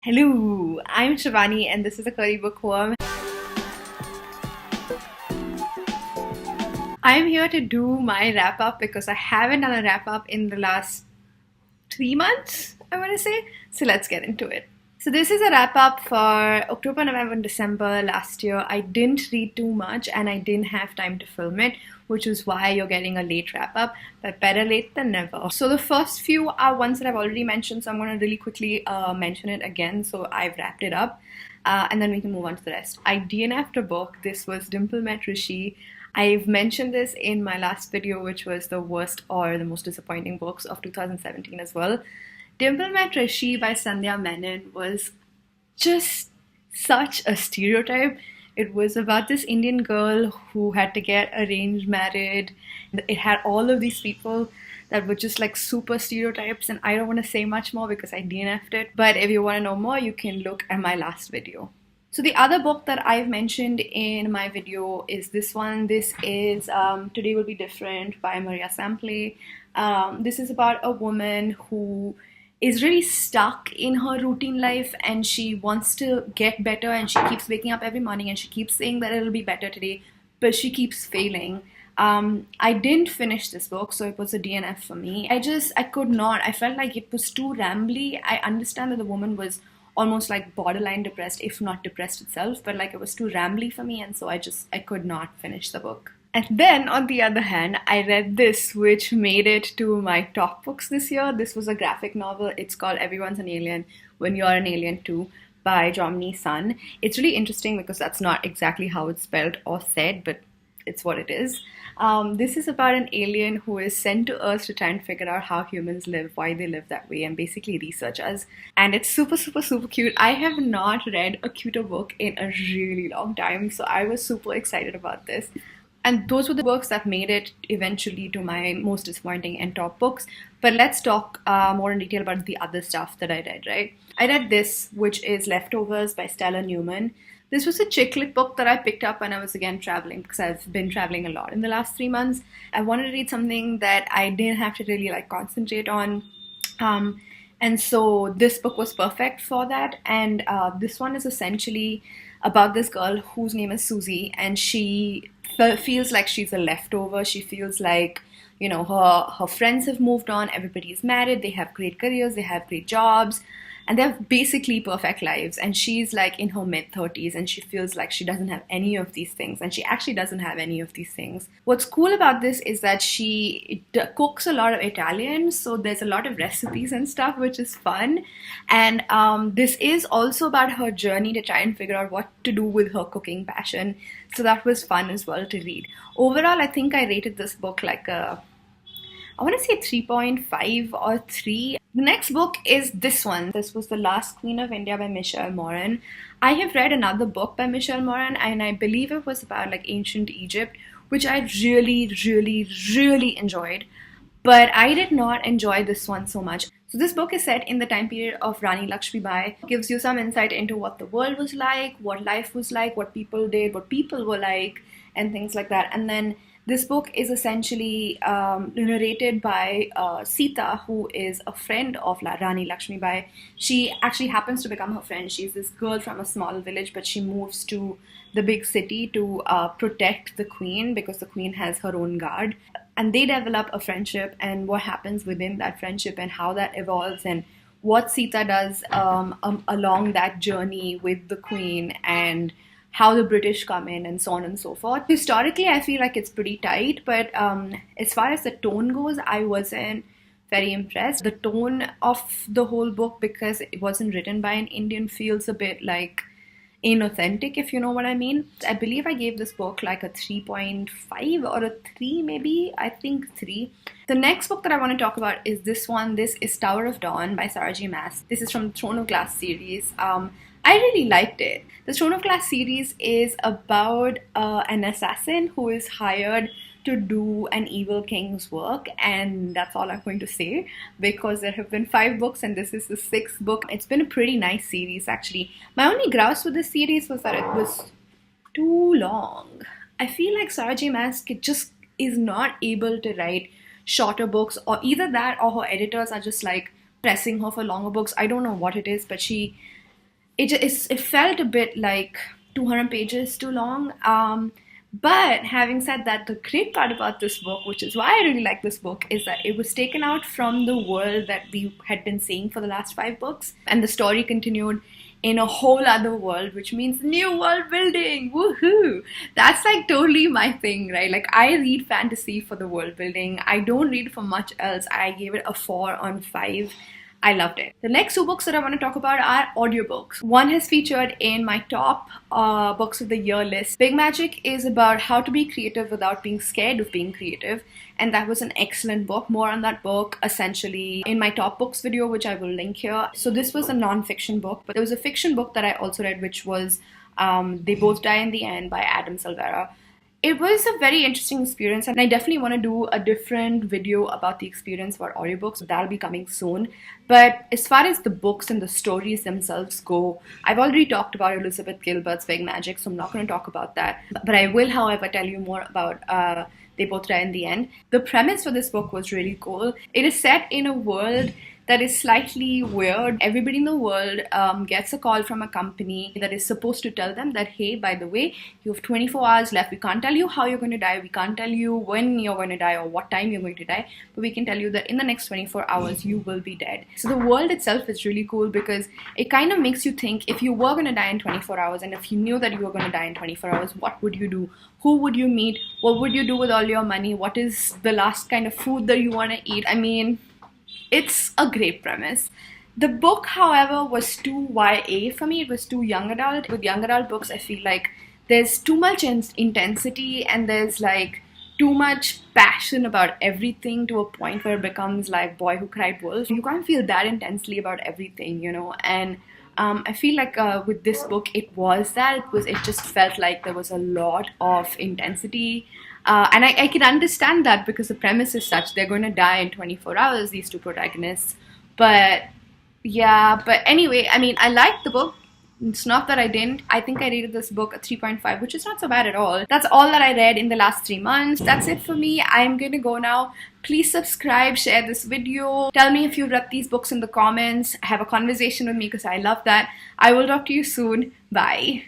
Hello, I'm Shivani and this is the Curly Bookworm. I'm here to do my wrap up because I haven't done a wrap up in the last 3 months, I want to say. So let's get into it. So this is a wrap up for October, November, and December last year. I didn't read too much and I didn't have time to film it, which is why you're getting a late wrap up, but better late than never. So the first few are ones that I've already mentioned, so I'm going to really quickly mention it again. So I've wrapped it up and then we can move on to the rest. I DNF'd a book. This was Dimple met Rishi. I've mentioned this in my last video, which was the worst or the most disappointing books of 2017 as well. Dimple met Rishi by Sandhya Menon was just such a stereotype. It was about this Indian girl who had to get arranged married. It had all of these people that were just like super stereotypes, and I don't want to say much more because I DNF'd it. But if you want to know more, you can look at my last video. So the other book that I've mentioned in my video is this one. This is Today Will Be Different by Maria Semple. This is about a woman who is really stuck in her routine life and she wants to get better, and she keeps waking up every morning and she keeps saying that it'll be better today, but she keeps failing. I didn't finish this book, so it was a DNF for me. I could not. I felt like it was too rambly. I understand that the woman was almost like borderline depressed, if not depressed itself, but like it was too rambly for me, and so I could not finish the book. And then, on the other hand, I read this, which made it to my top books this year. This was a graphic novel. It's called Everyone's an Alien When You're an Alien Too by Jomny Sun. It's really interesting because that's not exactly how it's spelled or said, but it's what it is. This is about an alien who is sent to Earth to try and figure out how humans live, why they live that way, and basically research us. And it's super, super, super cute. I have not read a cuter book in a really long time, so I was super excited about this. And those were the books that made it eventually to my most disappointing and top books. But let's talk more in detail about the other stuff that I read, right? I read this, which is Leftovers by Stella Newman. This was a chick lit book that I picked up when I was again traveling, because I've been traveling a lot in the last 3 months. I wanted to read something that I didn't have to really like concentrate on. And so this book was perfect for that. And this one is essentially about this girl whose name is Susie, and she feels like she's a leftover. She feels like, you know, her friends have moved on, everybody's married, they have great careers, they have great jobs, and they have basically perfect lives. And she's like in her mid-30s and she feels like she doesn't have any of these things, and she actually doesn't have any of these things. What's cool about this is that she cooks a lot of Italian, so there's a lot of recipes and stuff, which is fun. And this is also about her journey to try and figure out what to do with her cooking passion. So that was fun as well to read. Overall, I think I rated this book like I want to say 3.5 or 3. The next book is this one. This was The Last Queen of India by Moran. I have read another book by Moran, and I believe it was about like ancient Egypt, which I really, really, really enjoyed. But I did not enjoy this one so much. So this book is set in the time period of Rani Lakshmi Bai. It gives you some insight into what the world was like, what life was like, what people did, what people were like, and things like that. And then this book is essentially narrated by Sita, who is a friend of Rani Lakshmi Bai. She actually happens to become her friend. She's this girl from a small village, but she moves to the big city to protect the queen because the queen has her own guard. And they develop a friendship, and what happens within that friendship and how that evolves, and what Sita does along that journey with the queen, and how the British come in, and so on and so forth. Historically, I feel like it's pretty tight, but as far as the tone goes, I wasn't very impressed. The tone of the whole book, because it wasn't written by an Indian, feels a bit like inauthentic, if you know what I mean. I believe I gave this book like a 3.5 or a 3 maybe. I think 3. The next book that I want to talk about is this one. This is Tower of Dawn by Maas. This is from the Throne of Glass series. I really liked it. The Throne of Glass series is about an assassin who is hired to do an evil king's work, and that's all I'm going to say, because there have been 5 books and this is the 6th book. It's been a pretty nice series actually. My only grouse with this series was that it was too long. I feel like Sarah Maas just is not able to write shorter books, or either that or her editors are just like pressing her for longer books. I don't know what it is, but she it felt a bit like 200 pages too long. But having said that, the great part about this book, which is why I really like this book, is that it was taken out from the world that we had been seeing for the last 5 books, and the story continued in a whole other world, which means new world building. Woohoo! That's like totally my thing, right? Like, I read fantasy for the world building. I don't read for much else. I gave it a 4 on 5. I loved it. The next 2 books that I want to talk about are audiobooks. One has featured in my top books of the year list. Big Magic is about how to be creative without being scared of being creative. And that was an excellent book. More on that book, essentially, in my top books video, which I will link here. So this was a non-fiction book, but there was a fiction book that I also read, which was They Both Die in the End by Adam Silvera. It was a very interesting experience, and I definitely want to do a different video about the experience for audiobooks. That'll be coming soon. But as far as the books and the stories themselves go, I've already talked about Elizabeth Gilbert's Big Magic, so I'm not going to talk about that. But I will, however, tell you more about They Both Die in the End. The premise for this book was really cool. It is set in a world that is slightly weird. Everybody in the world gets a call from a company that is supposed to tell them that, hey, by the way, you have 24 hours left. We can't tell you how you're going to die. We can't tell you when you're going to die or what time you're going to die. But we can tell you that in the next 24 hours, you will be dead. So the world itself is really cool because it kind of makes you think, if you were going to die in 24 hours and if you knew that you were going to die in 24 hours, what would you do? Who would you meet? What would you do with all your money? What is the last kind of food that you want to eat? I mean, it's a great premise. The book, however, was too YA for me. It was too young adult. With young adult books, I feel like there's too much intensity and there's like too much passion about everything to a point where it becomes like Boy Who Cried Wolf. You can't feel that intensely about everything, you know. And I feel like with this book, it was that. It just felt like there was a lot of intensity. And I can understand that because the premise is such. They're going to die in 24 hours, these 2 protagonists. But yeah, but anyway, I mean, I liked the book. It's not that I didn't. I think I rated this book a 3.5, which is not so bad at all. That's all that I read in the last 3 months. That's it for me. I'm going to go now. Please subscribe, share this video. Tell me if you read these books in the comments. Have a conversation with me because I love that. I will talk to you soon. Bye.